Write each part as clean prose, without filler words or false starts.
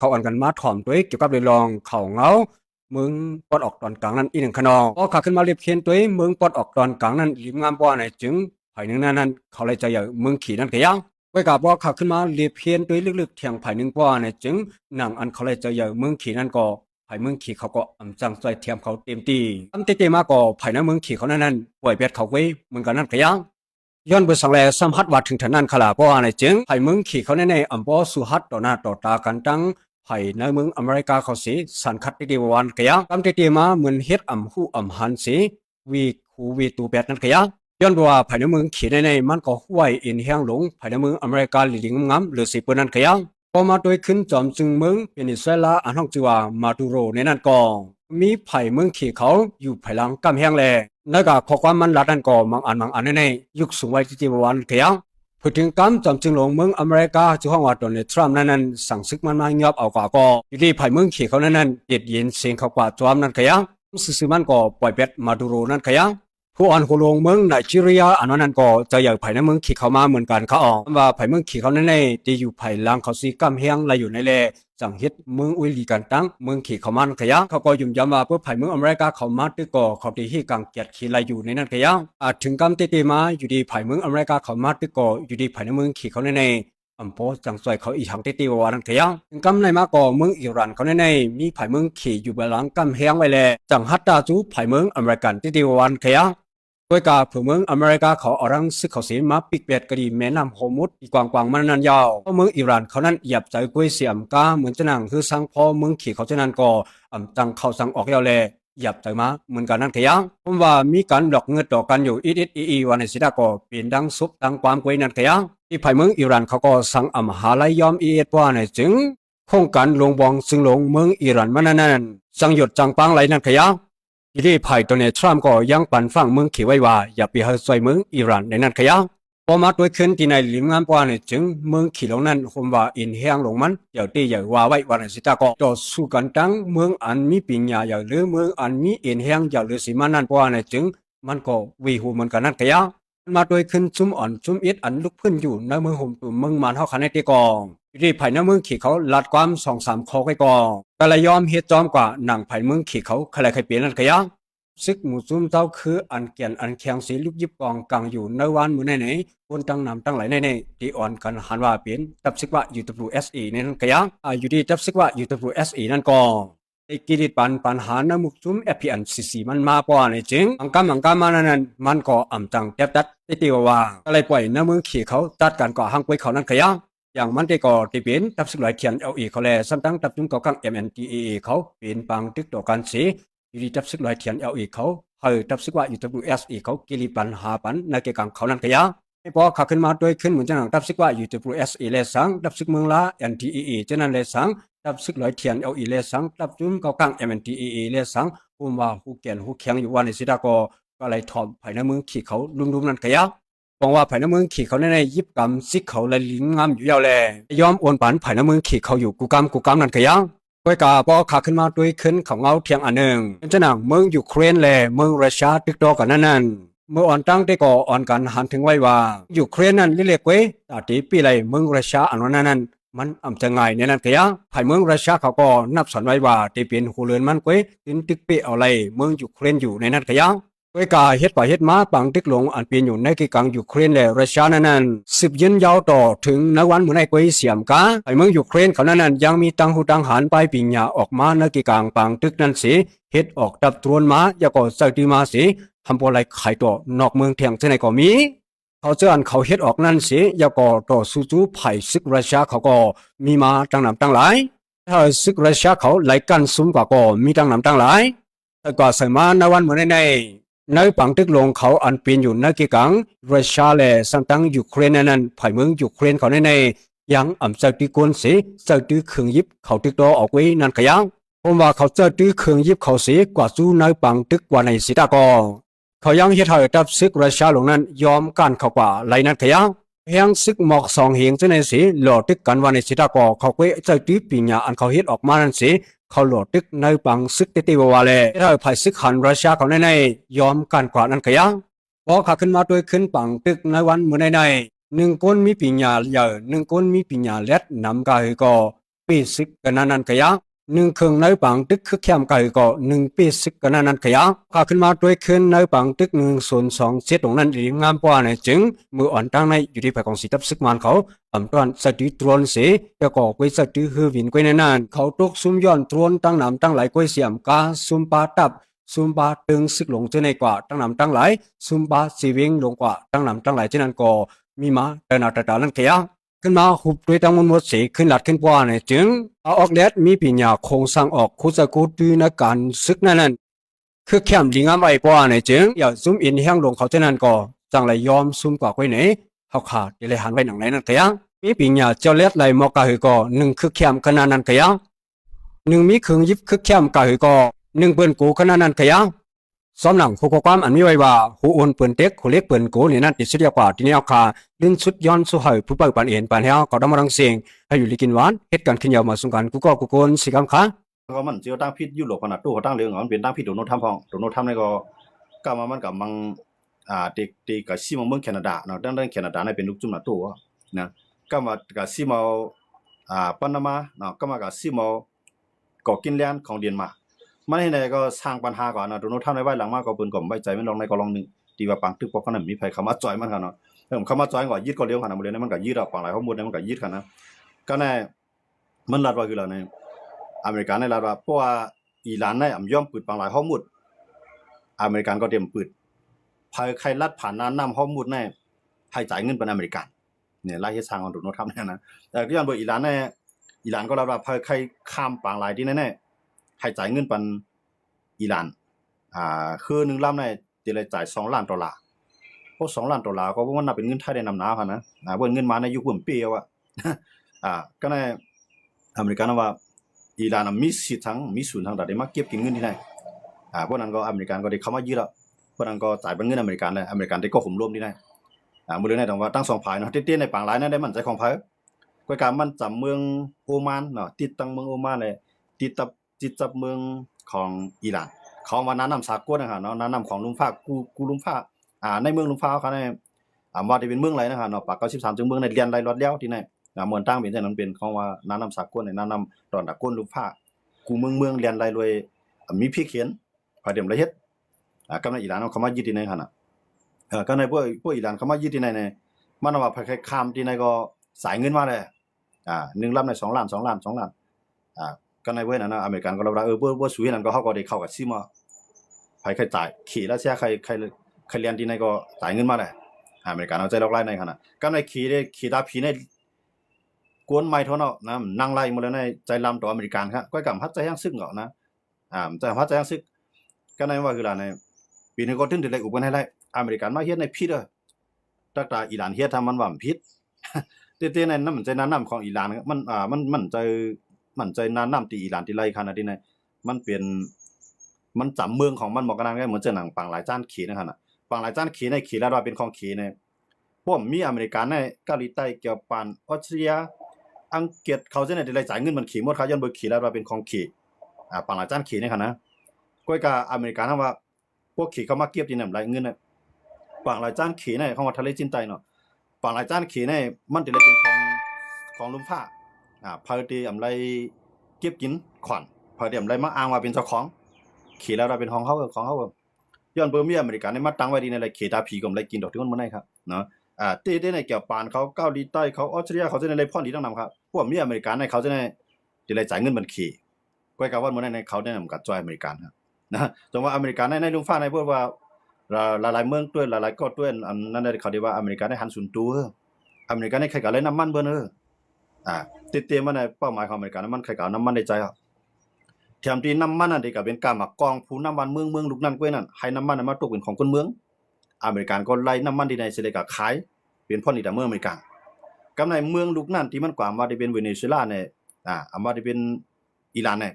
เขาอ่านกันมาถ่อมด้วยเกี่ยวกับเรื่องรองเขาเงาเมืองปอดออกตอนกลางนั้นอีกหนึ่งขนองพอขาขึ้นมาเรียบเคียนด้วยเมืองปอดออกตอนกลางนั้นริมงามป้อในจึงภายหนึ่งนั้นเขาเลยจะอย่างเมืองขี่นั่นก็ยังไว้กับว่าขาขึ้นมาเรียบเคียนด้วยลึกๆเทียงภายหนึ่งป้อในจึงหนังอันเขาเลยจะอย่างเมืองขี่นั่นก็ภายเมืองขี่เขาก็อำจังใจเทียมเขาเต็มตีตั้งเตมาก็ภายในเมืองขี่เขานั้นป่วยเบียดเขาไว้เหมือนกันนั่นก็ยังย้อนไปสังแลสัมผัสว่าถึงฐานนั้นขลาป้อในจึงภายเมืองขี่เขาในอำป้อสุหัดต่อหน้าต่อตากันตั้งภายในเมืองอเมริกาเขาสีสันคัดที่วันกยังตั้งเตมาเหมือนเฮ็ดอำหูอำหันสีวีคูวีตูเบียดนั่นก็ยังย้อนว่าภายในเมืองขี่ในมันก็ห้วยอินเฮียงหลงภายในเมืองอเมริกาหลิงงามหรือสิบนั่นก็ยังพอมาโดยขึ้นจอมจึงเมืองเวเนซุเอลาอันห้องจือว่ามาดูโรในนั้นก็มีไผ่เมืองขี่เขาอยู่ไผ่หลังกำแพงแลนั่นก็ข้อความมันลัดนั่นก็มังอันในยุคสูงวัยที่วันก็ยังพูดถึงการจอมจึงหลงเมืองอเมริกาที่ห้องว่าโดนัลด์ทรัมป์นั้นสั่งซึกมันมาเงียบเอาก็อยู่ที่ไผ่เมืองขี่เขานั้นเด็ดเย็นเสียงเขากว่าจอมนั่นก็ยังสื่อมันก็ปล่อยเบ็ดมาดูโรนั่นก็ยังผู้อ่านหัวลงเมืองไนจีเรียอันนั้นก็จะอย่างไผ่ในเมืองขี่เขามาเหมือนกันเขาออกว่าไผ่เมืองขี่เขาในที่อยู่ไผ่ลางเขาซีกำแพงอะไรอยู่ในเล่จังเฮ็ดเมืองอุยลีกันตั้งเมืองขี่เขามันขยะเขาก็ยุ่มย้ำว่าเพื่อไผ่เมืองอเมริกาเขามาตึกก็เขาที่ที่กังเกียรขี่อะไรอยู่ในนั้นขยะถึงกำเตมาอยู่ดีไผ่เมืองอเมริกาเขามาตึกก็อยู่ดีไผ่ในเมืองขี่เขาในอำโพจังสวยเขาอีกทางที่ว่านั่นขยะถึงกำในมาก็เมืองอิหร่านเขาในมีไผ่เมืองขี่อยู่บนหลังกำแพงไว้แลจังฮัตตาจูไผ่เมืองอเมริกันที่ว่านั่นขยะด้วยการเมืองอเมริกาเขาเอารังซึกเขาเสียมาปิกเบียดกระดีแม่น้ำโฮมุดอีกกวางมันนันยาวเพราะเมืองอิหร่านเขานั้นหยับใจกุ้ยเสียมก้าเหมือนจะนั่งคือสังพอเมืองขี่เขาจะนั่นก็จังเขาสังออกยาวเลยหยับใจมาเหมือนกันนั่นขยังผมว่ามีการดอกเงินดอกกันอยู่อีวันในสิดาก็เปลี่ยนดังซุปดังความกุ้ยนั่นขยังที่ภายเมืองอิหร่านเขาก็สั่งมหาลัยยอมว่าในจึงโครงการลงบองซึ่งลงเมืองอิหร่านมันนั่นสังหยดจังปังไหลนั่นขยังที่ไผ่ตัวเนี่ยทรัมป์ก็ยังปั่นฟังเมืองขี่ไว้ว่าอย่าไปเฮาซอยเมืองอิหร่านในนั้นขยะพอมาตัวขึ้นที่ในริมงามปวานจึงเมืองขี่ลงนั้นผมว่าอินเฮียงลงมันอย่าตีอย่าว่าไว้วันสิตาก็ต่อสู้กันตั้งเมืองอันมีปัญญาอย่าหรือเมืองอันมีอินเฮียงอย่าหรือสิมันนั้นปวานจึงมันก็วิหูเหมือนกันนั่นขยะมาตัวขึ้นจุ่มอ่อนจุ่มอิดอันลุกพื้นอยู่ในเมืองห่มตุ่มเมืองมันเฮาคันในตีกองที่ไผ่ในเมืองขี่เขาลัดความ2-3ข้อไว้ก่อนแต่ละยอมเฮ็ดจอมกว่าหนังไผ่เมืองขี่เขาใครใครเปลี่ยนนั่นขยะซึกหมู่ซุ่มเจ้าคืออันเกียนอันแข็งสีลูกยิบกองกลางอยู่ในวันมือไหนคนตั้งนำตั้งไหลในที่อ่อนกันหันว่าเปลี่ยนตับซึกว่า UWSE ในนั้นก็ยังอยู่ดีตับซึกว่า UWSE นั่นก็ไอ้กิริปัญหาในมุกซุ่ม FPNCC มันมาป้อนในจริงอังกามานั้นมันก็จังเจ็บตัดที่ว่าอะไรปล่อยในมือขี่เขาตัดกันก่อห้างไปเขานั่นก็ยังอย่างมันได้ก่อที่เป็นตับซึกหลายเทียน LE เขาแลซ้ำตั้งตับจุ่มก่อกัง MNTAA เขาเป็นปังตึกต่อกันสีอยู่ดีทับซึกลอยเทียนเอาอีกเขาทับซึกว่า UWSE เขากิริปันหาปันในเกี่ยวกับเขานั่นขยะไม่พอขาขึ้นมาด้วยขึ้นเหมือนจะหนังทับซึกว่า UWSE เลสังทับซึกเมืองละ NTAA เจนั้นเลสังทับซึกลอยเทียนเอาอีเลสังทับจุ่มเก่ากัง MNTAA เลสังผู้ว่าผู้เกียนผู้แข็งอยู่วันในสิดาก็เลยถอดภายในเมืองขี่เขาลุ่มนั่นขยะบอกว่าภายในเมืองขี่เขาในยิบกำซิกเขาเลยลิงงามอยู่ยาวแลยอมโอนปันภายในเมืองขี่เขาอยู่กูกำนั่นขยะด้วยกาพอขาขึ้นมาด้วยขึ้นของเงาเทียงอันหนึ่งเป็นหนังเมืองยูเครนแลเมืองรัสเซียติดต่อกันนั่นเมื่ออ่อนตั้งได้ก่ออ่อนกันหันถึงไว้ว่ายูเครนนั้นเรียกไว้ตาตีปีไรเมืองรัสเซียอันนั้นมันจะง่ายในนั้นเถียภายเมืองรัสเซียเขาก็นับสอนไว้ว่าที่เป็นหัวเรือนมันไว้ถึงตึกเปเอาไรเมืองยูเครนอยู่ในนั้นเถียด้วยกาเฮ็ดไปเฮ็ดมาปังตึกหลงอันเป็นอยู่ในกีกังยูเครนและรัสเซียนั้นสืบยืนยาวต่อถึงในวันเมื่อในกวยเสียมกาไอเมืองยูเครนเขานั้นยังมีตังหูตังหันไปปิญญาออกมาในกีกังปังตึกนั้นสิเฮ็ดออกดับตรวนมาอย่าก็ใส่ดีมาสิทำอะไรขายตัวนอกเมืองเทียงที่ไหนก็มีเขาเจออันเขาเฮ็ดออกนั่นสิอย่าก็ต่อสู้จู้ไผ่ซึกรัสเซียเขาก็มีมาตั้งนำตั้งหลายถ้าซึกรัสเซียเขาไหลกันซุ่มกว่าก็มีตั้งนำตั้งหลายแต่ก็ใส่มาในวันเมื่อในปังตึกลงเขาอันเป็นอยู่ในกีกังรัสเซียและสังตั้งยูเครนนั้นภายเมืองยูเครนเขาในยังเจ้าตีกวนสีเจ้าตีเครื่องยิบเขาตึกโตออกไว้นั่นก็ยังผมว่าเขาเจ้าตีเครื่องยิบเขาสีกว่าสู้ในปังตึกกว่าในสิตากอเขายังเฮ็ดให้ทับซึกรัสเซียลงนั้นยอมกันเขากว่าไรนั่นก็ยังเฮียงซึกหมอก2เฮียงจะในสีหล่อตึกกันว่าในสิตากอเขาไว้เจ้าตีปีญาอันเขาเฮ็ดออกมานั่นสิเขาหลอดตึกในปังซึกเตติวาเลถ้าภายซึกหันรัสเซียเขาในยอมกันกว่านั้นก็ยังพอขาขึ้นมาด้วยขึ้นปังตึกในวันเมื่อใน1 คนมีปัญญาใหญ่1 คนมีปัญญาเล็ดนำกายก็ ปีสิกกันนั้นขยะหนึ่งเครื่องในปังตึกคือแคมไก่ก็1 ปี10กันนั้นขยะพาขึ้นมาด้วยขึ้นในปังตึก1 0 2 7ตรงนั้นดีงามกว่าเนี่ยจึงมืออ่อนตั้งในอยู่ที่ภายของสีทับซึกมันเขาตอนสติตรวนเสียแล้วก็ไว้สติฮือวินไว้ในนั้นเขาตกซุ่มย้อนตรวนตั้งน้ำตั้งไหลก้อยเสียมกาซุ่มปาตับซุ่มบาตึงซึกหลงเจในกว่าตั้งน้ำตั้งไหลซุ่มบาสีเวงลงกว่าตั้งน้ำตั้งไหลเจนั้นก็มีมาแต่นาตาลันขยะขึ้นมาหุบด้วยตั้งมันหมดเสียขึ้นหลัดขึ้นกว่าเนี่ยจึงเอาออกเล็ดมีปัญญาโครงสร้างออกคุจะกูดูในการซึกนั้นคือแคมลิงามไว้กว่าเนี่ยจึงอย่าซุ่มอินแห้งลงเขาเจนั้นก็จังเลยยอมซุ่มกว่าไว้เนี่ยเขาขาดเลยหันไว้หนังไหนนั่นขยะมีปัญญาเจ้าเล็ดไหลมอกาหือก็1 คือแคมขนาดนั้นขยะมีเครื่องยิบคือแคมกาหือก็เปิ้นกูขนาดนั้นขยะซ้อมหลังคู่ความอันมีไว้ว่าหูอุ่นเปิ้นเต็กหูเล็กเปิ้นกูนี่นั่นติดสุดยอดกว่าที่นี่เอาคาลิ้นสุดย้อนสู้ให้ผู้เปิดปันเอ็นปันเฮาก็ต้องมารังเสียงให้อยู่ลิกินหวานเหตุการณ์ขึ้นยาวมาสงการกูก็กูโกนสิกำค่ะก็มันเจียวตั้งพิษยุโรปขนาดตู้เขาตั้งเรื่องมันเป็นตั้งพิษโดนโนทำพองโดนโนทำนี่ก็มามันกับมังเด็กกับซีมาเมืองแคนาดาเนาะดังแคนาดาเนี่ยเป็นลูกจุ่มหน้าตู้นะก็มากับซีมาปานามาเนาะก็มากับซีมาก่อกินแลนด์ของเดนมาร์กมันให้ไหนก็สร้างปัญหาก่อนนะโดนโนทำในไว้หลังมากก็เปิ้นก็ไว้ใจมันลองในก็ลองนึงที่ว่าปังตึกพวกนั้นมีไผเข้ามาจอยมันกันเนาะเข้ามาจอยก็ยึดก็เร็วขนาดมื้อนี้มันก็ยึดปังหลายข้อมูลมันก็ยึดกันนะก็แน่มันลัดว่าคือแล้วเนี่ยอเมริกันในลัดว่าเพราะว่าอิหร่านในย่อมปืดปังหลายข้อมูลอเมริกันก็เตรียมปืดภายใครลัดผ่านน้ำข้อมูลในให้จ่ายเงินเป็นอเมริกันเนี่ยไล่ให้ทางของโดนโนทำเนี่ยนะแต่ก็ยังเบอร์อิหร่านในอิหร่านก็ลัดว่าภายใครข้ามปังหลายที่แน่ๆให้จ่ายเงินเป็นอิหร่านคือ1ลำในจะเลยจ่าย$2 ล้านเพราะ$2 ล้านก็ว่านับเป็นเงินไทยได้นำหนาพันนะเบิ่นเงินมาในยุคเปียวก็ในอเมริกันว่าอิหร่านมีสิทธิ์ทั้งมีส่วนทางได้มาเก็บกินเงินที่ไหนพวกนั้นก็อเมริกันก็ได้เข้ามายึดแล้วพวกนั้นก็จ่ายเป็นเงินอเมริกันเลยอเมริกันได้ก็ห่มร่วมที่ไหนมื้อนี้ต้องว่าตั้ง2ฝ่ายเนาะเต้ๆในปางหลายนั้นได้มั่นใจของไผก็การมันจำเมืองโอมานเนาะติดตั้งเมืองโอมานเลยติดจับเมืองของอิหร่านเขาว่าน้ำสากลนะครับเนาะน้ำของลุงฟ้ากูลุงฟ้าในเมืองลุงฟ้าเขาเนี่ยว่าจะเป็นเมืองไรนะครับเนาะปาก93จังเมืองในเรียนไรรอดแล้วที่ไหนเหมือนตั้งเป็นจังนั้นเป็นของว่าน้ำสากลในน้ำตอนตะก้นลุงฟ้ากูเมืองเรียนไรรวยมีพี่เขียนพาเดียมละเฮ็ดกำลังอิหร่านเขามายึดที่ไหนคั่นน่ะก็ในพวกอิหร่านเขามายึดที่ไหนเนี่ยมันว่าใครข้ามที่ไหนก็สายเงินมาเลย1ลำใน2 ล้านก็ในเว้ยนั้นนะอเมริกันก็เราบ่สู้นั่นก็เฮาก็ได้เข้ากับซิมาใครจ่ายขี่แล้วเสียใครเรียนที่ไหนก็จ่ายเงินมาเลยอเมริกันเอาใจลอกไล่ในคั่นน่ะก็ในขี่ตาผีในกวนไม้เท่าเนาะนะนั่งไล่หมดแล้วในใจลำต่ออเมริกันครับก็กำพัดใจยังซึกเนาะนะใจพัดใจยังซึกก็ในว่าคือล่ะในปีนึงก็ถึงได้อุปกันให้ไล่อเมริกันมาเฮ็ดในผิดตักตาอิหร่านเฮ็ดทำมันว่าผิดเต้ๆในนั้นมันใจน้ำของอิหร่านมันใจน้ำตีอิหร่านที่ไล่คั่นน่ะที่ไหนมันเป็นมันจำเมืองของมันบอกกันนั่นเหมือนจะหนังปังหลายจานขี่นะครับน่ะปังหลายจานขี่ในขี่แล้วว่าเป็นของขี่ในพวกมีอเมริกันในเกาหลีใต้เกี่ยวปานออสเตรียอังกฤษเขาจะได้จ่ายเงินมันขี่หมดเขาย้อนเบิกขี่แล้วว่าเป็นของขี่ปังหลายจานขี่นี่คั่นนะก้อยกาอเมริกันว่าพวกขี่เขามาเก็บที่นั่นหลายเงินน่ะปังหลายจานขี่ในของว่าทะเลจีนใต้เนาะปังหลายจานขี่ในมันจะได้เป็นของลุงฟ้าพาตีอำไรเก็บกินขวัญพาตีอำไรมาอ้างว่าเป็นเจ้าของขี่แล้วเราเป็นของเขาย้อนเบอร์มีอเมริกันในมาตั้งไว้ดีในไรเขตาผีก็ไรกินดอกที่มันบ่ได้ครับเนาะเต้ในเกี่ยวปานเขาเกาหลีใต้เขาออสเตรเลียเขาจะในไรพ่อนดีทั้งนั้นครับพวกมีอเมริกันในเขาจะได้จะได้จ่ายเงินบัญชีก้อยกาว่ามื้อนั้นในเขาได้นำกับจอยอเมริกันครับนะจังว่าอเมริกันในลุงฟ้าในพวกว่าหลายๆเมืองด้วยหลายๆก็ด้วยอันนั้นได้เขาเรียกว่าอเมริกันได้หันสุนตัวอเมริกันในใครก็เลยน้ำมันเบิ่นเต้ๆมันในเป้าหมายของอเมริกันมันใครก็น้ำมันในใจครับแถมที่น้ำมันนั่นที่ก็เป็นการมากองผู้น้ำมันเมืองลูกนั้นกวยนั่นให้น้ำมันมาตกเป็นของคนเมืองอเมริกันก็ไล่น้ำมันที่ในสิเลยก็ขายเป็นพ่อนี่แต่เมืองอเมริกันกับในเมืองลูกนั้นที่มันกว่ามาได้เป็นเวเนซุเอลาเนี่ยมาได้เป็นอิหร่านเนี่ย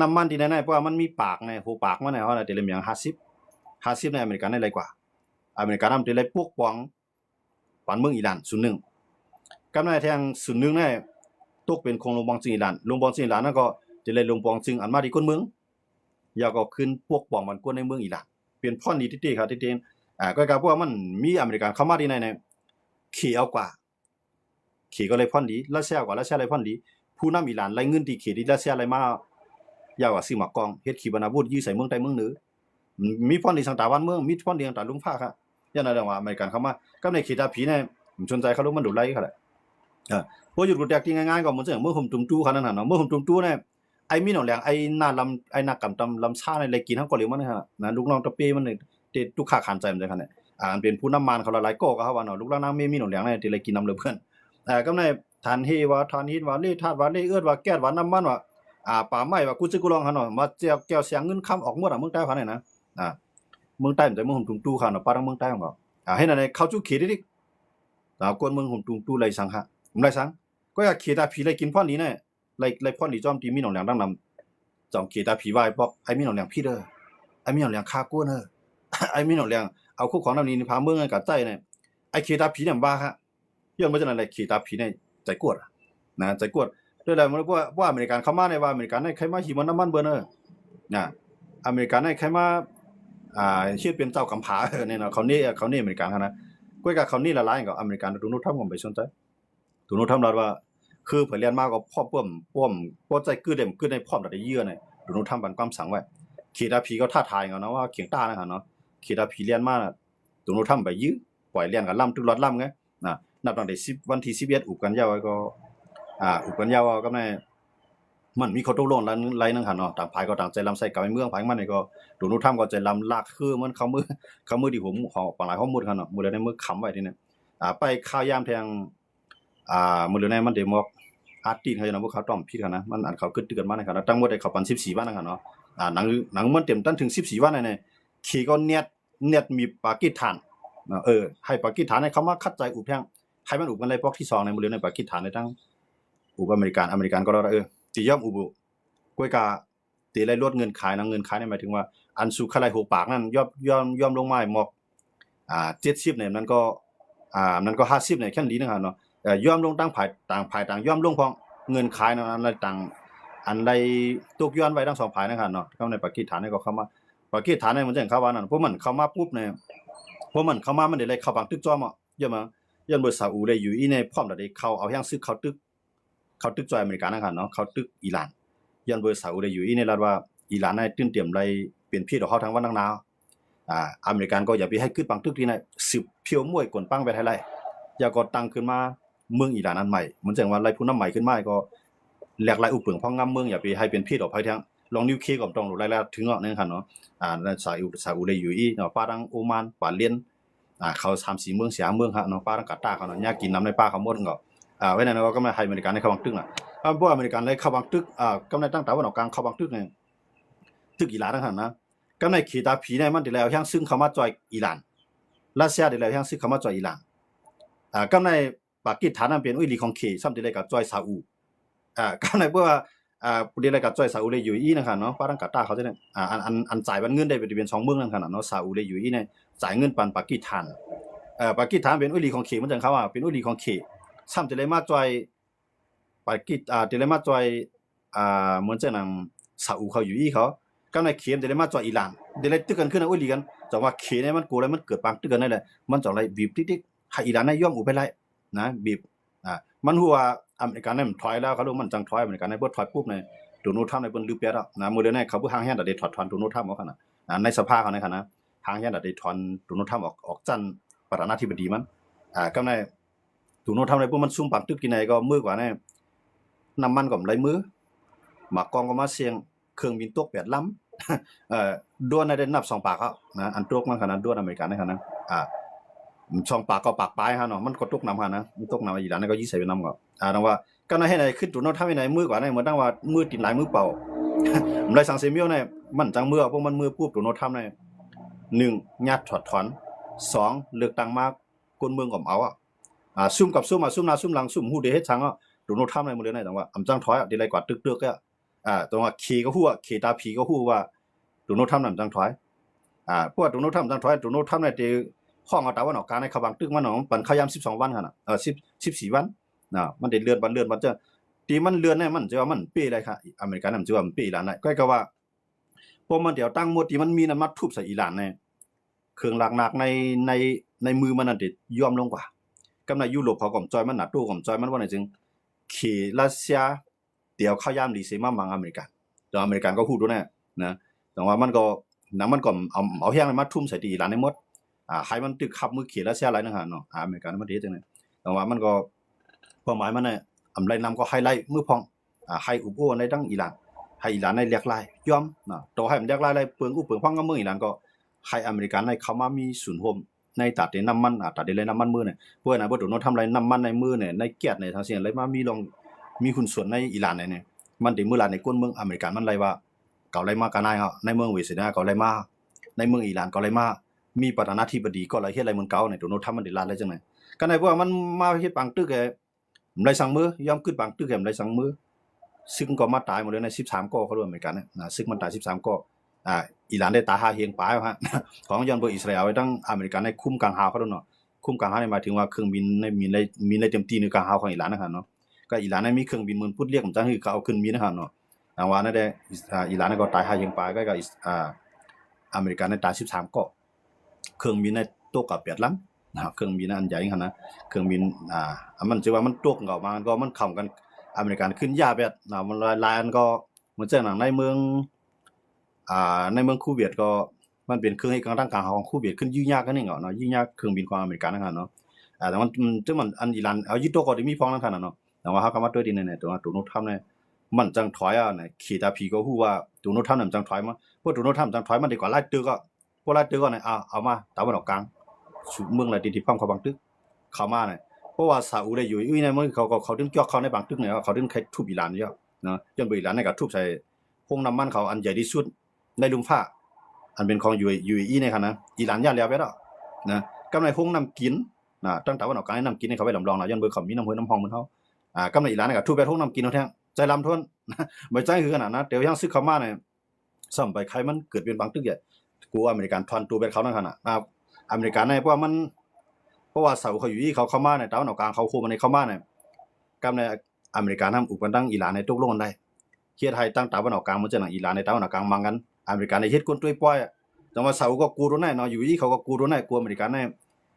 น้ำมันที่ในเพราะว่ามันมีปากในหูปากมันเนี่ยเฮาน่ะได้เล่มอย่าง50ในอเมริกันได้หลายกว่าอเมริกันนำได้หลายพวกปองปานเมืองอิหร่านส่วนหนึ่งกับในทางส่วนหนึ่งเนี่ยตกเป็นของโรงบองซิงอิหร่านโรงบองซิงอิหร่านนั่นก็จะเลยลงปองซึ่งอันมาที่คนเมืองอยากก็ขึ้นพวกปองมันกวนในเมืองอิหร่านเป็นพ่อนี้ที่ครับที่ก็กะพวกมันมีอเมริกันเข้ามาที่ในขี่เอากว่าขี่ก็เลยพ่อนดีรัสเซียกว่ารัสเซียเลยพ่อนดี ผู้นำอิหร่านไล่เงินที่เขตที่รัสเซียไล่มายาวว่าซื้อหมากกองเฮ็ดขีปนาวุธยื้อใส่เมืองใต้เมืองเหนือมีพรที่สังตาวันเมืองมีพรที่สังตาลุงฟ้าค่ะยันอะไรว่าอเมริกันเข้ามาก็ในเขตตาผีเนี่ยผมสนใจเขารู้มันดูไล่ค่ะแหละพวกหยุดกูแตกที่ง่ายๆก็เหมือนเมื่อผมจุ่มจู้ขนาดนั้นเนาะเมื่อผมจุ่มจู้เนี่ยไอ้มีหนองแหลงไอ้หน้าลำไอ้หน้ากำตำลำชาในเลยกินทั้งก็เหลียวมันนะลูกน้องตะเป้มันเนี่ยเด็ดทุกขาขานใจมันเลยค่ะเนี่ยอันเป็นผู้นำมันเขาละหลายก็เขาว่าเนาะลูกน้องนางมีหนองแหลงเนี่ยที่เลยกินน้ำเลยเพื่อนก็ในทานเฮว่าทานฮิตว่าเล่ธาตุว่าเล่เอื้อว่าแก้ว่าน้ำมันว่าป่าไม้ว่ากูจะกูลองหาหน่อยมาเจียวแก้วเสียงเงินคำออกหมดเมืองใต้เขาเนี่ยนะเมืองใต้มันจะเมืองผมจุ่มจู้ค่ะเนาะป้าทั้งเมืองใต้ของเขาให้นั่นเข้าจุ้เขตดิกวนเมืองผมจุ่มจู้ไรสังฮะผมไรสังก็อยากเขตตาผีไรกินพ่อนี้เนี่ยไรพ่อนี้จอมตีมีหนองแหลงดังนำจอมเขตตาผีว่าบอกไอ้มีหนองแหลงพี่เด้อไอ้มีหนองแหลงฆ่ากู้เด้อไอ้มีหนองแหลงเอาคู่ของน้ำนี้พาเมืองกับใจเนี่ยไอ้เขตตาผีเนี่ยบ้าฮะย้อนมาจากนั้นไรเขตตาผีเนี่ยใจกวดนะใจกวดด้วยอะไรมันว่าอเมริกันเข้ามาในว่าอเมริกันในใครมาหิมันน้ำมันเบอร์เนอร์นะอเมริกันในใครมาชื่อเป็นเจ้ากำผาเนี่ยเนาะเขานี่อเมริกันนะก็กับเขานี่ละลายกับอเมริกันดูนู้นทำผมไปสนใจดูนู้นทำเราว่าคือเผยเรียนมากก็พ่อป้อใจกือในพ่อมได้เยื่อเนี่ยดูนู้นทำบันความสังไว้ขีดาผีก็ท่าทายเนาะว่าเขียงต้านะฮะเนาะขีดาผีเรียนมาดูนู้นทำไปยื้อปล่อยเรียนกับล่ำตุลอดล่ำไงนับตั้งแต่วันที่11อุบกันยาวก็อุปกันยาวก็ในมันมีเขาตกลงไรนึงหั่นเนาะต่างภายก็ต่างใจลำใส่กับเมืองภายมันนี่ก็ดูนู้นทำก็ใจลำลากคือมันเขามือที่ผมของปางหลายข้อมูลกันเนาะมื้อในมือค้ำไว้ทีนี้ไปข้าวยามแทงมื้อในมันได้มอกอาร์ตินเขาจะนำพวกเขาต้อมผิดกันนะมันอันเขากึดๆมาในกันตั้งหมดได้เขาปัน14วันนั่นเนาะหนังมันเต็มตั้งถึง14วันเนี่ยขี่ก็เนียดมีปากีสถานให้ปากีสถานให้เขามาคัดใจอุบแทงให้มันอุบกันเลยปอกที่2ในมื้อในปากีสถานในตั้งอุบอเมริกันก็แล้วตีย่อมอุบุก้วยกาตีไรลดเงินขายนะเงินขายนี่หมายถึงว่าอันสุขะไร6ปากนั่นย่อมลงมาหมอก70เนี่ยนั้นก็50เนี่ยแค่นี้นึงเนาะย่อมลงต่างฝ่ายต่างย่อมลงพองเงินขายนั้นอะไรต่างอันใดตกย้อนไว้ทั้ง2ฝ่ายนะครับเนาะเข้าในปากีสถานนี่ก็เข้ามาปากีสถานนี่มันจังเข้าว่านั่นพวกมันเข้ามาปุ๊บเนี่ยพวกมันเข้ามามันได้เลยเข้าบังตึกจอมเยอะมาย้อนเบอร์ซาอุได้อยู่อีในพร้อมได้เข้าเอาแฮงซื้อเข้าตึกจอยอเมริกันนะครับเนาะเขาตึกอิหร่านยันเบอร์ซาอุได้อยู่อีในรัฐว่าอิหร่านได้ตื่นเตรียมไรเปลี่ยนพี่ดอกเขาทางวันนังนาวอเมริกันก็อย่าไปให้ขึ้นปังตึกที่ไหนสืบเพียวมวยกวนปังไปไทยไรอย่าก็ตั้งขึ้นมาเมืองอิหร่านอันใหม่มันจังว่าไรผู้นำใหม่ขึ้นมาก็แหลกหลายอุปเปิงพองงำเมืองอย่าไปให้เป็นพี่ดอกไผทั้งลองนิวเคลียร์ก็ต้องไรแล้วถึงนึงคั่นเนาะซาอุได้อยู่อีเนาะป้าดังโอมานป่าเลียนเขา3-4เมืองเมืองฮะเนาะป้าดังกาตาร์เขาเนาะยากกินน้ำในป่าเขาหมดก็ไว้นั่นก็มาให้อเมริกันในเข้าบังตึกน่ะพวกอเมริกันในเข้าบังตึกกำในตั้งตะวันออกกลางเข้าบังตึกเนี่ยตึกอิหร่านนั่นนะกำในขีตาผีในมันได้แล้วแฮงซึ่งเข้ามาจอยอิหร่านรัสเซียได้แล้วแฮงซึ่งเข้ามาจอยอิหร่านกำในปากีสถานนั้นเป็นอุยลีของเคซ้ำได้เลยกับจอยซาอุกำในพวกได้เลยกับจอยซาอุเลยอยู่อีนะครับเนาะป้าดังกาตาร์เขาจะเนี่ยอันจ่ายบันเงินได้เป็น2เมืองนั่นขนาดเนาะซาอุเลยอยู่อีเนี่ยจ่ายเงินปันปากีสถานปากีสถานเป็นอุยลีของเคมันจังเขาว่าเป็นอุยลีของเคซ้ำจะเลยมาจอยปากีจะเลยมาจอยเหมือนจะนำซาอุเขาอยู่อีเขากำในเขียมจะเลยมาจอยอิหร่านจะเลยตึกกันขึ้นอุยลีกันจังว่าเคเนี่ยมันกูแล้วมันเกิดปังตึกกันนั่นแหละมันจังไรบีบติ๊กๆให้อิหร่านได้ย่อมอุไปไรนะบีบมันหัวอเมริกันเนี่ยมันถอยแล้วเขารู้มันจังถอยอเมริกันในเบิดถอยปุ๊บเนี่ยโดนัลด์ทรัมป์ในเปิ้นลือเปียดนะมื้อเดือนนี้เขาเพิ่งหางแฮนได้ถอดถอนโดนัลด์ทรัมป์เอาคั่นน่ะในสภาเขาในคั่นนะหางแฮนได้ถอนโดนัลด์ทรัมป์ออกจันประธานาธิบดีมันกำในโดนัลด์ทรัมป์ในพวกมันซุ่มปักตึกกินไหนก็มื้อกว่าเนี่ยน้ำมันก็ไหลมือหมากกองก็มาเสียงเครื่องบินตก8ลำด้วนได้นับ2ปากครับนะอันตกมันคั่นนั้นด้วนอเมริกันในคั่นนะช่องปากก็ปากปลายฮะเนาะมันก็ตกน้ำฮะนะมันตกน้ำอีหร่านก็ยี่ใส่ไปน้ำก็ดังว่าก็น่าให้ไหนขึ้นตัวโน้ตทำให้ไหนมือกว่าไหนเหมือนดังว่ามือติดหลายมือเปล่าผมเลยสั่งเซมิโอเนี่ยมันจังมือพวกมันมือปุ๊บตัวโน้ตทำเนี่ย1ยัดถอดถอน2เลือกตั้งมากคนเมืองก็เอาซุ่มกับซุ่มซุ่มหน้าซุ่มหลังซุ่มฮู้ได้เฮ็ดจังตัวโน้ตทำในมื้อเดือนไหนดังว่าอำจังถอยได้ไรกว่าตึกๆก็ตรงว่าขี่ก็ฮู้ขี่ตาผีก็ฮู้ว่าตัวโน้ตทำนำจังถอยพวกตัวโน้ตทำจังถอยตัวโน้ตทำเนี่ยห้องเอาตะวันออกกลางในขบังตึกมันหนองปันขยาม12วันหั่นน่ะ14วันมันได้เลื่อนวันจะตีมันเลื่อนเนี่ยมันจะว่ามันเป้เลยค่ะอเมริกันมันจะว่ามันเป้อิหร่านได้ก็ว่าพวกมันเดี๋ยวตั้งหมดที่มันมีน้ำมัดทุบใส่อิหร่านเนี่ยเครื่องหนักในมือมันน่ะได้ยอมลงกว่ากำในยุโรปเขาก็จอยมันหนาตู้ก็จอยมันว่าไหนจึงขี่รัสเซีย เดี๋ยวเข้ายามลีเซมามังอเมริกันแต่อเมริกันก็ฮู้ด้วยนะแต่ว่ามันก็มันก็เอาแฮงมาทุ่มใส่ที่อิหร่านได้หมดให้มันตึกขับมือเขียนแล้วเสียหลายนึงหั่นเนาะอเมริกันมันเฮ็ดจังได๋แต่ว่ามันก็เป้าหมายมันน่ะไรนำก็ไฮไลท์มือพองให้อุปโภคในดังอิหร่านให้อิหร่านในเรียกลายยอมเนาะต่อให้มันเรียกลายเปลืองอุปเปลืองพองกับมืออิหร่านก็ให้อเมริกันในเข้ามามีศูนย์รวมในตัดในน้ำมันตัดในน้ำมันมือเนี่ยเพื่อน่ะบ่โดนทำไรน้ำมันในมือเนี่ยในแก๊สในทั้งสิ้นเลยมามีหุ้นส่วนในอิหร่านเนี่ยมันได้มือลาในก้นเมืองอเมริกันมันไรว่าเก่าไรมากกันนายเฮาในเมืองเวสเนียเก่าไรมาในเมืองอิหร่านเก่าไรมามีประธานาธิบดีก็ไรเฮ็ดไรเมืองเก่าเนี่ยโดนทำมันได้ลาอะไรจังได๋กันได้พวกมันมาเฮ็ดปังตึกแกไรสังมือยอมขึ้นปังตึกแกไรสังมือซึ่งก็มาตายหมดเลยใน13ก่อเขาด้วยอเมริกันนะซึ่งมันตาย13ก่ออิหร่านได้ตาย5เฮียงปลายฮะของยอนเบอร์อิสราเอลไว้ตั้งอเมริกันในคุมกลางหาวเขาด้วยเนาะคุมกลางหาวนี่หมายถึงว่าเครื่องบินในมีในเต็มที่ในกลางหาวของอิหร่านนะครับเนาะก็อิหร่านมีเครื่องบินมันพูดเรียกผมจังคือเขาเอาขึ้นมีนะครับเนาะว่านั่นได้อิหร่านก็ตาย5เฮียงปลายก็อเมริกันในตาย13ก่อเครื่องบินในตกกับ8ลำนะครับเครื่องบินอันใหญ่ขนาดนะเครื่องบินมันจะว่ามันตกออกมาก็มันเข้ากันอเมริกันขึ้นยาแบบมันลายอันก็เหมือนเจ้าหนังในเมืองคูเวตก็มันเป็นเครื่องให้กลางกลางของคูเวตขึ้นยุ่งยากกันนี่เนาะยุ่งยากเครื่องบินของอเมริกันนะครับเนาะแต่มันซึ่งมันอันอิหร่านเอายึดตัวก็ได้มีพ้องนั่นขนาดเนาะแต่ว่าเฮาก็มาด้วยดินเนี่ยตัวโนทำเนี่ยมันจังถอยเนี่ยขีตาผีก็ฮู้ว่าตัวโนทำเนี่ยจังถอยมาพวกตัวโนทำจังถอยมันดีกว่าไล่ตึกก็พวกไล่ตึกก็เนี่ยเอามาตะวันออกกลางเมืองอะไรที่ปั๊มเขาบางตึกเข้ามาเนี่ยเพราะว่าซาอุได้อยู่ในเมืองเขาดึงจอกเขาในบางตึกเนี่ยเขาดึงใครทุบอิหร่านเยอะเนาะจนอิหร่านเนี่ยก็ทุบใส่พงน้ำมันเขาอันใหญ่ที่สุดในลุ่มฟ้าอันเป็นของ UAE เนี่ยครับนะอิหร่านย่าแล้วไปแล้วนะกำไรพงน้ำกินตั้งแต่วันออกกลางน้ำกินให้เขาไปลำลองนะย้อนเบอร์เขามีน้ำห้วยน้ำพองเหมือนเขากำไรอิหร่านเนี่ยก็ทุบไปพงน้ำกินเอาแท้ใจลำทนไม่ใจคือขนาดนั้นเดี๋ยวยังซื้อเข้ามาเนี่ยซ่อมไปใครมันเกิดเป็นบางตึกใหญ่กูอเมริกันทอนตัวไปเขานั่นขนาดอเมริกันเนี่ยเพราะว่าเสาเขาอยู่ที่เขาเข้ามาเนี่ยตะวันออกกลางเขาโคมันในเข้ามาเนี่ยกำไรอเมริกันทำอุปกันตั้งอิหร่านในตกลงกันได้เฮ็ดให้ตั้งตะวันออกกลางมันจะหนังอิหร่านในตะวันออกกลางมังกันอเมริกันในเฮ็ดคนตุ้ยป้อยจังว่าเสาก็กูรู้แน่เนาะอยู่ที่เขาก็กูรู้แน่กลัวอเมริกันแน่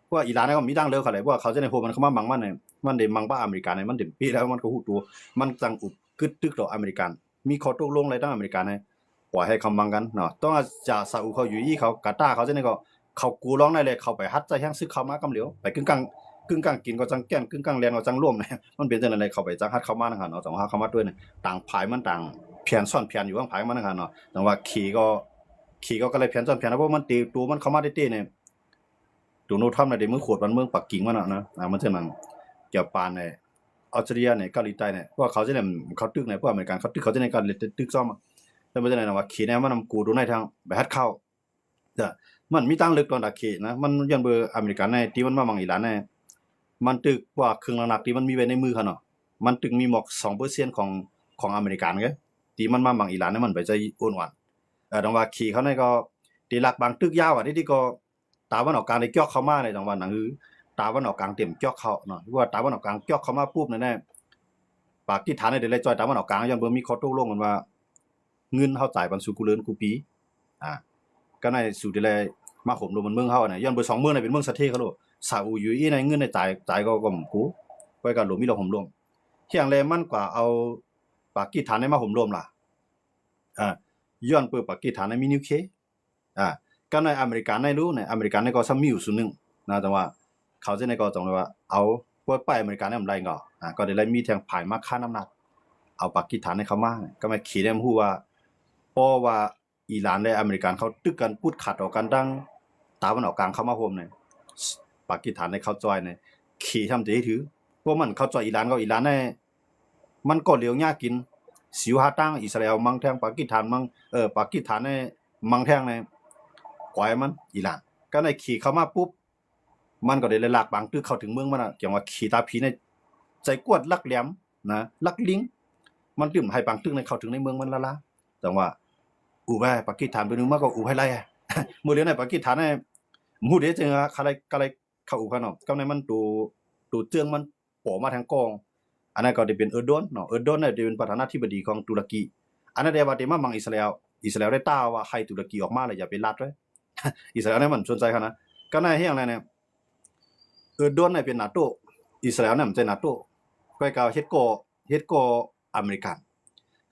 เพราะว่าอิหร่านเนี่ยก็มีดังเลิกเขาเลยว่าเขาจะในโคมันเข้ามามังมันเนี่ยมันได้มังป้าอเมริกันเนี่ยมันเต็มปีแล้วมันก็ฮู้ตัวมันจังอุบกึดตึกต่ออเมริกันมีข้อตกลงอะไรตั้งอเมริกันเนี่ยปล่อยให้เขามังกันเนาะต้องจะซาอุเขาอยู่ที่เขากาตาร์เขาจะเนี่ยก็เขากูร้องได้เลยเขาไปฮัดใจแห้งซึกเข้ามากำเหลียวไปกึ่งกลางกินก็จังแก้นกึ่งกลางแรงก็จังร่วมเนี่ยมันเป็นจังได๋เข้าไปจังฮัดเข้ามานะครับเนาะจังว่าเข้ามาด้วยเนี่ยต่างภายมันต่างเพียนซ่อนเพียนอยู่ข้างภายมันนะครับเนาะแต่ว่าขี่ก็เลยเพียนซ่อนเพียนเพราะมันตีตัวมันเข้ามาได้ๆเนี่ยตัวโนทำน่ะได้มือขวดมันเมืองปักกิ่งมันน่ะนะมันจังนั้นเกี่ยวปานเนี่ยออสเตรเลียเนี่ยเกาหลีใต้เนี่ยเพราะเขาจะเนี่ยเขาตึกเนี่ยพวกอเมริกันเขาตึกเขาจะในการตึกซ่อมแล้วมันจะไหนว่าขี่เนี่ยมันนำกูดูในทางไปฮัดเข้าจ้ะมันมีตั้งลึกตอนดักขี่นะมันย้อนเบอร์อเมริกันในที่มันมามังอิหร่านในมันตึกว่าเครื่องหนักที่มันมีไว้ในมือเขาเนาะมันตึกมีหมอก 2% ของอเมริกันเด้ที่มันมามังอิหร่านเนี่ยมันไปใจอ้วนหวานดังว่าขี่เขาในก็ที่หลักบางตึกยาวที่ก็ตาวันออกกลางได้เจาะเข้ามาในจังหวัดนั้นคือตาวันออกกลางเต็มเจาะเข้าเนาะว่าตาวันออกกลางเจาะเข้ามาปุ๊บนั่นแน่ปากที่ฐานได้เลยจอยตาวันออกกลางย้อนเบอร์มีข้อตกลงกันว่าเงินเฮาจ่ายปันสู่กูเลินกูปีก็ในสู่ที่เลยมาข่มลงมันเมืองเฮาน่ะย้อนเบอร์2เมืองน่ะเป็นเมืองสะเทเขาโลซาอุอยู่อีในเงินในจ่ายก็กูไว้กันหลวมมีเราห่มรวมเฮียงแลมันกว่าเอาปากีสถานให้มาห่มรวมล่ะย้อนเปิดปากีสถานในมีนิวเคลียร์ก็ในอเมริกันในรู้เนี่ยอเมริกันในก็ซ้ำมีอยู่ส่วนนึงนะแต่ว่าเขาจะในก็ตรงเลยว่าเอาพวกไปอเมริกันเนี่ยมันไรก็ได้เลยมีทางภายมาค่าน้ำหนักเอาปากีสถานให้เขามาก็มาขี่ได้ฮู้ว่าเพราะว่าอิหร่านและอเมริกันเขาตึกกันพูดขัดออกกันดังตาวันออกกลางเข้ามาโฮมเนี่ยปากีสถานในเขาจอยเนี่ยขี่ทำจะให้ถือเพราะมันเขาจอยอิหร่านก็อิหร่านเนี่ยมันก็เหลียวยากกินสิวหาตั้งอิสราเอลมังแทงปากีสถานมังปากีสถานเนี่ยมังแทงเนี่ยกวายมันอิหร่านก็ในขี่เข้ามาปุ๊บมันก็ได้ลากบางตึกเข้าถึงเมืองมันน่ะจังว่าขี่ตาผีในใจกวดลักแหลมนะลักลิงมันตึ้มให้บางตึกในเข้าถึงในเมืองมันละจังว่าอูไปปากีสถานไปนึงมาก็อูให้ไล่มื้อเดียวในปากีสถานในฮู้เด้จังว่าอะไรเข้าอูกันเนาะกำในมันตูเจืองมันปอมาทางกองอันนั้นก็ได้เป็นเออร์โดนเนาะเออร์โดนเนี่ยได้เป็นประธานาธิบดีของตุรกีอันนั้นได้ว่าได้มามังอิสราเอลได้ต้าว่าให้ตุรกีออกมาแล้วอย่าไปรัดเว้ยอิสราเอลเนี่ยมันสนใจเขานะก็ในเฮียงอะไรเนี่ยเออร์โดนเนี่ยเป็น NATO อิสราเอลเนี่ยมันเป็น NATO ก็เฮ็ดโกอเมริกัน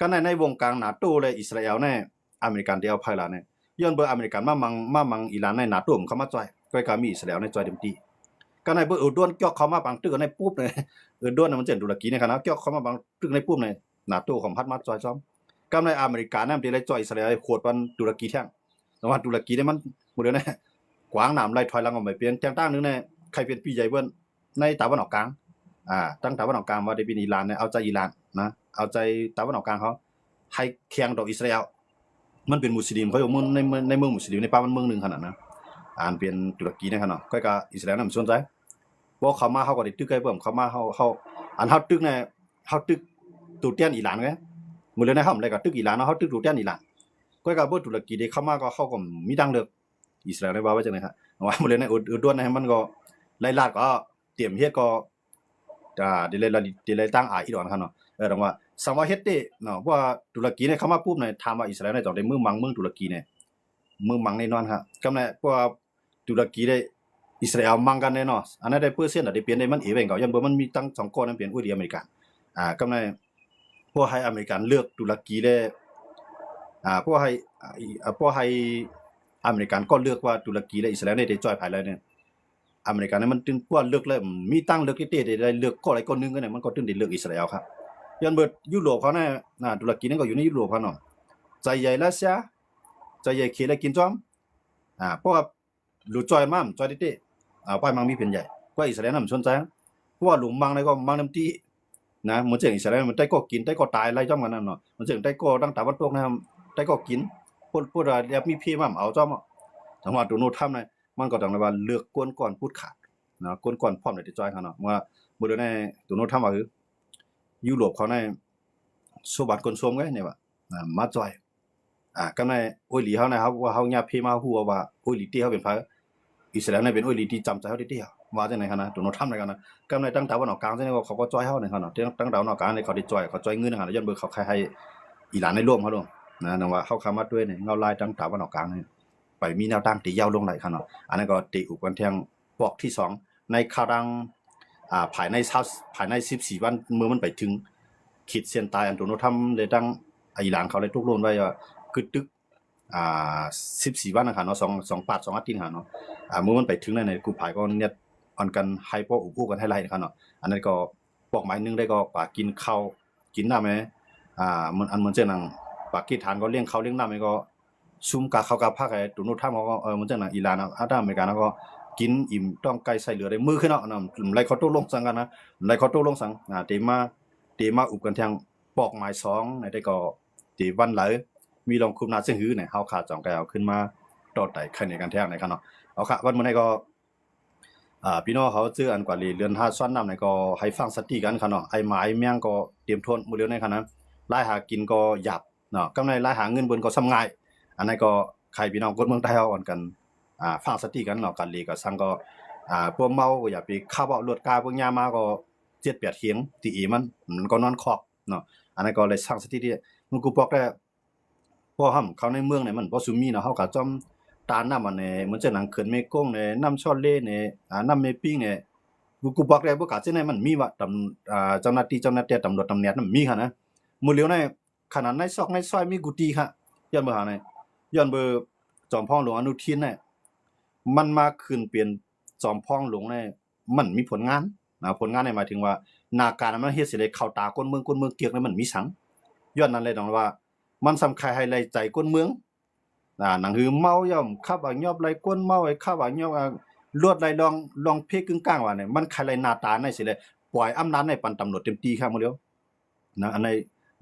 ก็ในวงการนาโตและอิสราเอลเนี่ยอเมริกันที่เอาภายหลังเนี่ยย้อนเบอร์อเมริกันมามังอิหร่านในนาโตมันเข้ามาจ่อยก็การมีอิสราเอลในจ่อยเต็มที่ก็ในเบอร์ด้วนเกี่ยวเข้ามาบางตึกในปุ๊บเนี่ยด้วนมันเจ็ดตุรกีในขณะเกี่ยวเข้ามาบางตึกในปุ๊บเนี่ยนาโตของพัดมาจ่อยซ้อมก็ในอเมริกันนั่นที่เลยจ่อยอิสราเอลโคตรวันตุรกีแท่งแต่ว่าตุรกีเนี่ยมันหมดเลยนะกวางหนามไล่ถอยหลังออกไปเปลี่ยนแจ้งตั้งนึงเนี่ยใครเป็นพี่ใหญ่เบิ้ลในตะวันออกกลางตั้งตะวันออกกลางว่าได้เป็นอิหร่านเนี่ยเอาใจอิหร่านนะเอาใจตะวันออกกลางเขาให้แข่งต่ออิสราเอลมันเป็นมุสลิมเขาอยู่ในเมืองมุสลิมในป่ามันเมืองนึงขนาดนั้นเป็นตุรกีในขนาดก็กับอิสราเอลน่ะมันสนใจบ่เขามาเขาก็ได้ตึกให้เพิ่มเขามาเขาอันเฮาตึกเนี่ยเฮาตึกตูเตียนอิหร่านไงมื้อเลยนะเฮาเลยก็ตึกอิหร่านเฮาตึกตูเตียนอิหร่านก็กับบ่ตุรกีได้เข้ามาก็เขาก็มีทางเลือกอิสราเอลได้ว่าจังได๋ครับว่ามื้อเลยนะด้วนนะมันก็ไล่ลาดก็เตรียมเฮ็ดก็ดีเลยตั้งอีดอนคั่นเนาะดังว่าสังว่าเฮ็ดได้เนาะเพราะว่าตุรกีเนี่ยเข้ามาปุ๊บเนี่ยถามว่าอิสราเอลเนี่ยต้องได้มือมังเมืองตุรกีเนี่ยมือมังแน่นอนครับกำเนี่ยเพราะว่าตุรกีได้อิสราเอลมังกันแน่นอนอันนั้นได้เปอร์เซ็นต์ได้เปลี่ยนได้มันเองก็ยังบ่มันมีตั้ง2ก้อนนั้นเปลี่ยนดีอเมริกันกำเนี่ยพวกให้อเมริกันเลือกตุรกีได้พวกให้อเมริกันก็เลือกว่าตุรกีและอิสราเอลได้จ่อยภายเลยเนี่ยอเมริกันเนี่ยมันตึงกว่าเลือกเลยมีตั้งเลือกที่ได้เลือกก็อะไรก็นึงกันเนี่ยมันก็ตึงได้เลือกอิสราเอลครับยันเบิดยุโรปเขาเนี่ยตุรกีนั่นก็อยู่ในยุโรปเขาเนาะใจใหญ่รัสเซียใจใหญ่เขตกินจอมเพราะว่าหลุดจอยมั่มจอยดิป้ายมังมีเป็นใหญ่ก็อิสราเอลน่ะมันสนใจเพราะว่าหลุมมังนี่ก็มังน้ำตีนะเหมือนเจ้าอิสราเอลมันได้ก็กินได้ก็ตายไล่จ้อมกันนั่นเนาะมันเจ้าได้ก็ตั้งตะวันตกนะได้ก็กินพูดเรียกมีพี่มั่มเอาจ้อมจังหวัดโดนทำเนี่ยมันก็ต้องว่าเลือกก้นก่อนพูดขาดนะก้นก่อนพร้อมได้จอยเขาเนาะว่าบ่ได้โดนทำว่าคือยุโรปเขาในสบัดคนชมไงเนี่ยว่ามาจอยก็ในโอลีเขานะครับว่าเขาญาเพมาฮู้ว่าโอลีที่เขาเป็นพระอิสราเอลเนี่ยเป็นโอลีที่จำใจเขาได้ว่าจังได๋คั่นนะตัวโนทำได้กันนะก็ในตั้งตะวันออกกลางจังได๋เขาก็จอยเฮาเนี่ยคั่นเนาะตั้งตะวันออกกลางเนี่ยเขาได้จอยเขาจอยเงินหั่นย้อนเบิ่งเขาให้อิหร่านในร่วมเขาลงนะว่าเขาเข้ามาด้วยเนี่ยเงาลายตั้งตะวันออกกลางเนี่ยไปมีแนวตั้งที่ยาวลงหลายคั่นเนาะอันนั้นก็ติอุกันเที่ยงปอกที่2ในข่าวดังภายใน14วันเมื่อมันไปถึงขีดเส้นตายอันโดนทำเลยตั้งอิหร่านเขาเลยตกลงไว้ว่าคือตึก14วันนะครับเนาะ2ปาด2อาทิตย์ครับเนาะเมื่อมันไปถึงในกลุ่มภายก็เนี่ยออนกันไฮโปอุกูกันให้ไล่นะครับเนาะอันนั้นก็บอกหมายนึงได้ก็ว่ากินข้าวกินน้ำมั้ยมันอันเหมือนเจ้านังปากีสถานก็เลี้ยงข้าวเลี้ยงน้ำก็ซุ่มกะข้าวกะพักไอ้ตุนทำก็เหมือนเจ้านังอิหร่านอเมริกันก็กินอิ่มต้องไก่ใส่เหลือได้มือขึ้นเนาะไล่เขาตกลงสั่งกันนะไล่เขาตกลงสั่งเตมาอุบกันทางปอกหมาย2ได้ก็ที่วันไหลมีลองคุมนาซึ่งหื้อเนี่ยเฮาขาด2แก้วขึ้นมาต่อไต่คันในกันแท้ในคั่นเนาะเอาค่ะวันมื้อนี้ก็พี่น้องเขาซื้ออันกว่าเรือน5ซ้อนน้ำในก็ให้ฟังสติกันคั่นเนาะไอ้หมายแมงก็เตรียมทนมื้อเดียวในคั่นนะลายหากินก็หยับเนาะกำไรลายหาเงินเบิ่นก็ซ้ำง่ายอันนั้นก็ใครพี่น้องคนเมืองไทยเฮาอ่อนกันฟังสติกันเนาะกันเลยก็สั่งก็พวกเมาก็อย่าไปขับเอารถกาพวกยามาก็7-8เถียงตีมันก็นอนคอกเนาะอันนั้นก็เลยสร้างสติที่มันกูบอกได้พอห่ำเขาในเมืองเนี่ยมันบ่ซุมีเนาะเฮาก็จอมตาน้ำอันนี้เหมือนจะหนังเขื่อนเมกงเนี่ยน้ำช่อเล่เนี่ยน้ำเมปิ้งเนี่ยกูบอกได้บ่กะจังได๋มันมีว่าเจ้าหน้าที่ตำรวจตำแหน่งนั้นมีค่ะนะมื้อเหลียวในขนาดในซอกในซอยมีกุฏิค่ะย้อนเบิ่งหาในย้อนเบิ่งจอมพองหลวงอนุทินเนี่ยมันมาขึ้นเป็นจอมพองหลวงเนี่ยมันมีผลงานผลงานเนี่ยหมายถึงว่าหน้าการมันเฮ็ดสิได้เข้าตาคนเมืองเกียกเนี่ยมันมีสังย้อนนั้นเลยต้องว่ามันสำคัญให้ไล่ใจคนเมืองหนังหือเมาย่อมขับว่ายอบไล่ก้นเมาไอ้ขับว่ายอบลวดไล่ลองเพกึ่งกลางว่าเนี่ยมันใครไล่หน้าตาในสิเลยปล่อยอำนาจให้ปันตำรวจเต็มที่ครับมื้อเดียวนะอันใน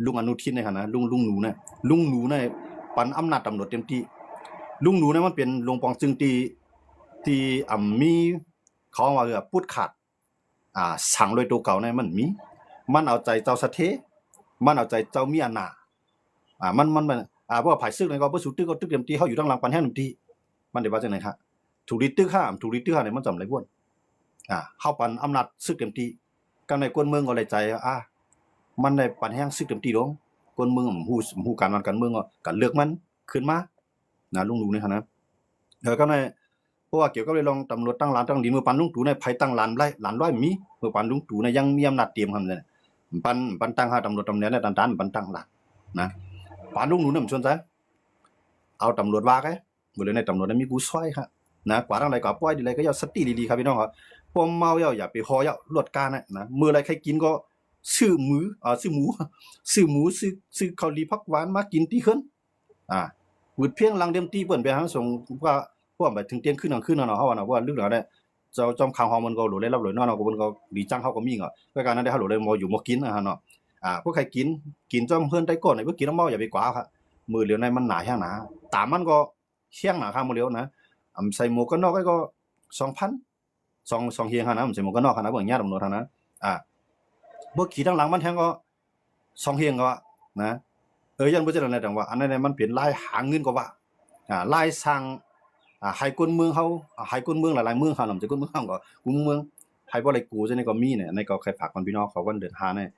ลุงอนุทินเนี่ยนะลุงหนูเนี่ยปันอำนาจตำรวจเต็มที่ลุงหนูเนี่ยมันเป็นลงปองจึงที่มีเขาว่าคือพุดขาดสั่งโดยตัวเก่าเนี่ยมันเอาใจเจ้าสะเทมันเอาใจเจ้ามีอำนาจมันเพราะว่าภายซึกนี่ก็บ่สุตึกก็ตึกเต็มที่เฮาอยู่ทางหลังปันแห่งเต็มที่มันได้ว่าจังได๋ครับถูกดิตึก5เนี่ยมันจำได้บ่เฮาปันอำนาจซึกเต็มที่กันในคนเมืองก็เลยใจมันได้ปันแห่งซึกเต็มที่ลงคนเมืองฮู้การเมืองก็เลือกมันขึ้นมาลุงหนูนี่คั่นนะก็ในเพราะว่าเกี่ยวกับเรื่องตำรวจตั้งร้านตั้งดีมือปันลุงตู่ในไผตั้งร้านร้อยมีมือปันลุงตู่ในยังมีอำนาจเตรียมคั่นเนี่ยปันตั้งหาตำรวจตำแหน่งในด้านปันตั้งร้าน นะปานลุงหนูนำชวนซะเอาตำรวจว่าไกบ่เลยในตำรวจนั้นมีกูซอยครับนะกว่าทางใดก็ปล่อยดีเลยก็อย่าสติดีๆครับพี่น้องครับพวกเมาอย่าไปคอลวดการนะมื้อไรใครกินก็ซื้อหมูซื้อหมูซื้อข้าวหลีผักหวานมากินติขึ้นวืดเพียงหลังเต็มตีเปิ้นไปหาส่งว่าพวกแบบถึงเที่ยงคืนกลางคืนเนาะเฮาว่านะว่าลึกแล้วได้เจ้าจอมข้างเฮามันก็หลุได้รับหลุนอนเนาะก็เพิ่นก็ดีจังเฮาก็มีก็การนั้นได้เฮาหลุได้บ่อยู่บ่กินนะฮะเนาะพวกใครกินจอมเพิ่นได้ก่อนให้เพิ่นกินน้ำเมาอย่าไปกว่าครับมื้อเหลียวในมันหนาแฮงหนาตามมันก็เชียงหนาข้างมื้อเหลียวนะใส่หมวกกันน็อกก็2,000สองเฮียงหั่นนะใส่หมวกกันน็อกหั่นนะเบิ่งญาติตำรวจหั่นนะบ่ขี่ทางหลังมันแฮงก็2เฮียงก็นะยันบ่จะนั่นแหละจังว่าอันนั้นมันเป็นลายหาเงินก็ว่าลายสร้างให้คนเมืองเฮาให้คนเมืองหลายๆเมืองเฮานำจะคนเมืองเฮาก็กูเมืองให้บ่ได้กูจังได๋ก็มีเนี่ยอันนี้ก็ใครฝากคนพี่น้องเขาวันเดือน5เนี่ย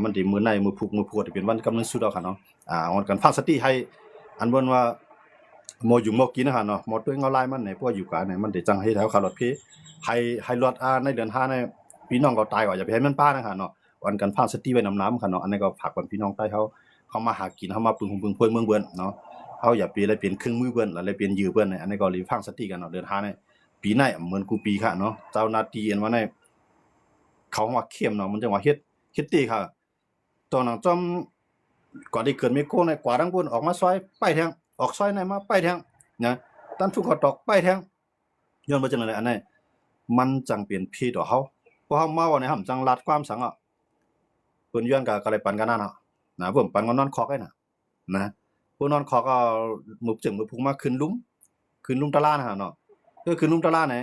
มันสิมื้อในมื้อพุกมื้อพวดเป็นวันกำเนิดสุดแล้วค่ะเนาะวันกันฟังสติให้อันเบิ่นว่าหมออยู่หมอกินนะค่ะเนาะหมอตัวเงาลายมันเนี่ยพวกอยู่กันเนี่ยมันสิจังเฮ็ดให้ขับรถเพให้รถในเดือน5เนี่ยพี่น้องก็ตายก็อย่าไปให้มันป้านะค่ะเนาะวันกันฟังสติไว้น้ำค่ะเนาะอันนี้ก็ฝากคนพี่น้องใต้เขามาหากินเขามาปึงพวยเมืองเบิ่นเนาะเฮาอย่าไปเลยเป็นเครื่องมือเบิ่นแล้วเลยเป็นยือเบิ่นเนี่ยอันนี้ก็รีฟังสติกันเนาะเดือน5เนี่ยปีไหนเหมือนกูปีค่ะเนาะเจ้าหน้าที่อันว่าในเขาว่าเข้มเนาะมันจังว่าเฮ็ดติค่ะตอนนั้นจอมก่อนที่เกิดมีโกในกว่าทั้งบนออกมาซอยป้ายแทงออกซอยไหนมาป้ายแทงนะตันทุกขอตอกป้ายแทงย้อนบ่จังได๋อันนี้มันจังเป็นพิษต่อเฮาเพราะเฮาเมาเนี่ยจังลัดความสังเพิ่นย้อนก็เลยปันกันนั่นนะผมปันก็นอนคอกไอ้นะผู้นอนคอกก็มือจึงมือพุงมาขึ้นลุ่มตะลานะเนาะก็ขึ้นลุ่มตะลาเนี่ย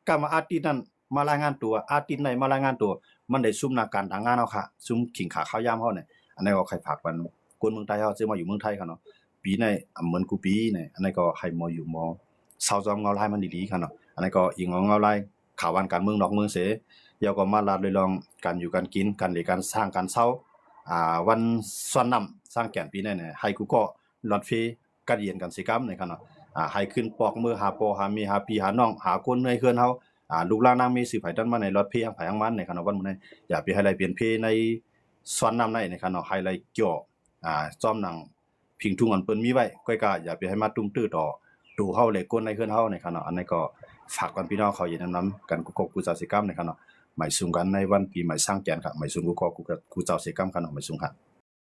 ก็มาอาทิตย์นั้นมารายงานตัวอาทิตย์ไหนมารายงานตัวมันได้ซุ่มหน้าการทางงานเอาค่ะซุ่มขิงขาข้าวยามเฮาเนี่ยอันนี้ก็ใครฝากกันคนเมืองไทยเฮาซื้อมาอยู่เมืองไทยค่ะเนาะปีในเหมือนกูปีเนี่ยอันนี้ก็ให้มออยู่มอเซาจอมเงาลายมันดีๆค่ะเนาะอันนี้ก็อีกเงาลายข่าววันการเมืองนอกเมืองเสเดี๋ยวก็มาลาดเลยลองการอยู่การกินการเรียนการสร้างการเซาวันส่วนนำสร้างแก่นปีนี้เนี่ยให้กูก็ลอดฟรีกัดเรียนกันสิกรรมเนี่ยครับเนาะให้ขึ้นปอกมือหาพ่อหาแม่หาพี่หาน้องหาคนในเฮือนเฮาลูกหลานนางมีสืบไผดันมาในลอดเพอังไผอังมันเนี่ยครับเนาะวันมื้อนี้อย่าไปให้ไรเปลี่ยนเพในส่วนนำในนะครับเนาะให้ไรเกี่ยวจอมหนังพิงทุ่งอันเปิ้นมีไว้ก้อยกะอย่าไปให้มาตุ้มตื้อต่อดูเฮาเลยคนในเฮือนเฮาเนี่ยครับเนาะอันนี้ก็ฝากกันพี่น้องเขาอย่านำกันกูจัดสิกรรมเนี่ยครับเนาะหมายสุงกันในวันปีใหม่สร้างแก่นครับหมายสุงกูเจ้าเสกรรมครับเนาะหมายสุงครับ